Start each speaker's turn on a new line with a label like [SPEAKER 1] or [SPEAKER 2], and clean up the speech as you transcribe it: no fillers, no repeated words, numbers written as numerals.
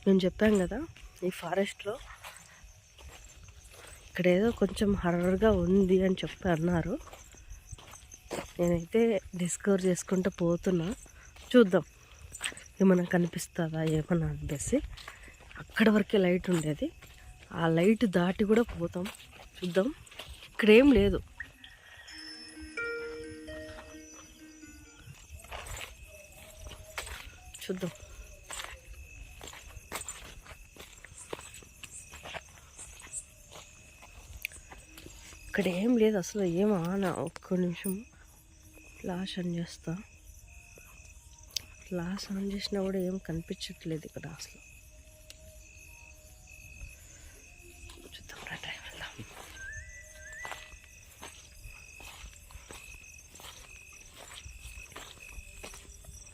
[SPEAKER 1] మేము చెప్పాం కదా ఈ ఫారెస్ట్లో ఇక్కడ ఏదో కొంచెం హర్రర్గా ఉంది అని చెప్పి అన్నారు. నేనైతే డిస్కవర్ చేసుకుంటూ పోతున్నా, చూద్దాం ఏమన్నా కనిపిస్తుందా ఏమన్నా అనిపిస్తే. అక్కడ వరకే లైట్ ఉండేది, ఆ లైట్ దాటి కూడా పోతాం, చూద్దాం. ఇక్కడేం లేదు. చూద్దాం. ఇక్కడ ఏం లేదు అసలు. ఏమన్నా ఒక్క నిమిషం ఫ్లాష్ ఆన్ చేస్తా. ఫ్లాష్ ఆన్ చేసినా కూడా ఏం కనిపించట్లేదు ఇక్కడ అసలు.